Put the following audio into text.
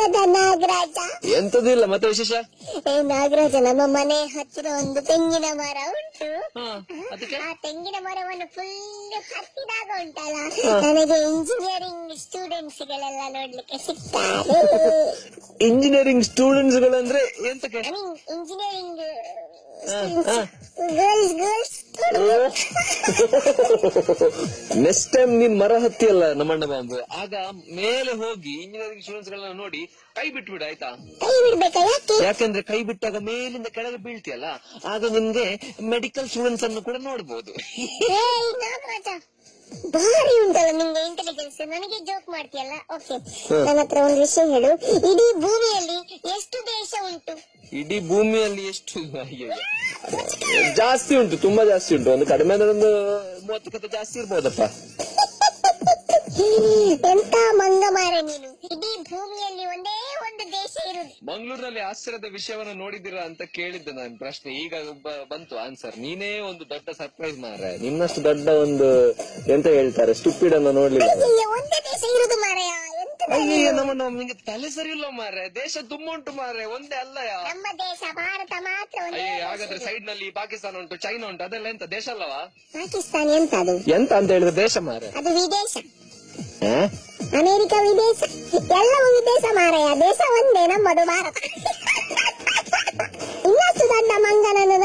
ಎಂತದ ನಾಗರಾಜ? ಎಂತದಿಲ್ಲ, ಮತ್ತೆ ವಿಶೇಷ? ನಾಗರಾಜ, ನಮ್ಮ ಮನೆ ಹತ್ತಿರ ಒಂದು ತೆಂಗಿನ ಮರ ಉಂಟು. ಅದಕ್ಕೆ ಆ ತೆಂಗಿನ ಮರವನ್ನು ಫುಲ್ ಹತ್ತಿದಾಗ ಉಂಟಲ್ಲ, ನನಗೆ ಇಂಜಿನಿಯರಿಂಗ್ ಸ್ಟೂಡೆಂಟ್ಸ್ ಗಳೆಲ್ಲ ನೋಡ್ಲಿಕ್ಕೆ ಸಿಗ್ತಾರೆ. ಇಂಜಿನಿಯರಿಂಗ್ ಸ್ಟೂಡೆಂಟ್ಸ್ ಗಳಂದ್ರೆ ಎಂತಕ್ಕೆ? Engineering girls. ನೆಕ್ಸ್ಟ್ ಟೈಮ್ ನೀನ್ ಮರ ಹತ್ತಿಯಲ್ಲ ನಮ್ಮಣ್ಣ ಬಾಂಬು, ಆಗ ಮೇಲೆ ಹೋಗಿ ಇಂಜಿನಿಯರಿಂಗ್ ಸ್ಟೂಡೆಂಟ್ಸ್ ಗಳನ್ನ ನೋಡಿ ಕೈ ಬಿಟ್ಬಿಡು, ಆಯ್ತಾ? ಕೈ ಬಿಡ್ಬೇಕಾ? ಯಾಕಂದ್ರೆ ಕೈ ಬಿಟ್ಟಾಗ ಮೇಲಿಂದ ಕೆಳಗೆ ಬೀಳ್ತಿಯಲ್ಲ, ಆಗ ನಿಮ್ಗೆ ಮೆಡಿಕಲ್ ಸ್ಟೂಡೆಂಟ್ಸ್ ಅನ್ನು ಕೂಡ ನೋಡ್ಬೋದು. ಭಾರಿ ಉಂಟಲ್ಲ ನಿಮ್ಗೆ ಇಂಟೆಲಿಜೆನ್ಸ್, ನನಗೆ ಜೋಕ್ ಮಾಡ್ತೀಯಲ್ಲ. ಓಕೆ, ನನ್ನ ಹತ್ರ ಒಂದು ವಿಷಯ ಹೇಳು. ಇಡೀ ಭೂಮಿಯಲ್ಲಿ ಎಷ್ಟು ದೇಶ ಉಂಟು? ಇಡೀ ಭೂಮಿಯಲ್ಲಿ ಎಷ್ಟು? ಜಾಸ್ತಿ ಉಂಟು, ತುಂಬಾ ಜಾಸ್ತಿ ಉಂಟು. ಒಂದು ಕಡಿಮೆ ಅಂದ್ರೆ ಒಂದು 30 ಜಾಸ್ತಿ ಇರ್ಬೋದಪ್ಪ. ಎಂತ ಮಂಗ ಮಾರೆ ನೀನು! ಇಡೀ ಭೂಮಿಯಲ್ಲಿ ಒಂದೇ ಒಂದು ದೇಶ ಇರುದು. ಮಂಗಳೂರಿನಲ್ಲಿ ಆಶ್ಚರ್ಯದ ವಿಷಯವನ್ನು ನೋಡಿದ್ದೀರಾ ಅಂತ ಕೇಳಿದ್ದೆ ನಾನು ಪ್ರಶ್ನೆ, ಈಗ ಬಂತು ಆನ್ಸರ್. ನೀನೇ ಒಂದು ದೊಡ್ಡ ಸರ್ಪ್ರೈಸ್ ಮಾರೆ. ನಿನ್ನಷ್ಟು ದೊಡ್ಡ ಒಂದು ಎಂತ ಹೇಳ್ತಾರೆ ಸ್ಟುಪಿಡ್ ಅನ್ನ ನೋಡ್ಲಿಲ್ಲ. ಒಂದೇ ದೇಶ ಇರುದು ಮಾರೆಯ. ನಿಂಗೆ ತಲೆ ಸರಿ ಇಲ್ಲ ಮಾರೆ, ದೇಶ ತುಂಬ ಉಂಟು ಮಾರೆ, ಒಂದೇ ಅಲ್ಲ. ನಮ್ಮ ದೇಶ ಭಾರತ ಮಾತ್ರ. ಹಾಗಾದ್ರೆ ಸೈಡ್ ನಲ್ಲಿ ಪಾಕಿಸ್ತಾನ ಉಂಟು, ಚೈನಾ ಉಂಟು, ಅದೆಲ್ಲ ಎಂತ ದೇಶ ಅಲ್ಲವಾ? ಪಾಕಿಸ್ತಾನ ಎಂತ? ಅದು ಎಂತ ಅಂತ ಹೇಳಿದ್ರೆ ದೇಶ ಮಾರೆ, ಅದು ವಿದೇಶ. ಅಮೆರಿಕ ವಿದೇಶ, ಎಲ್ಲವೂ ವಿದೇಶ ಮಾರಾಯ. ದೇಶ ಒಂದೇ, ನಮ್ಮದು ಭಾರತ. ಇನ್ನಷ್ಟು ದೊಡ್ಡ ಮಂಗನನ್ನು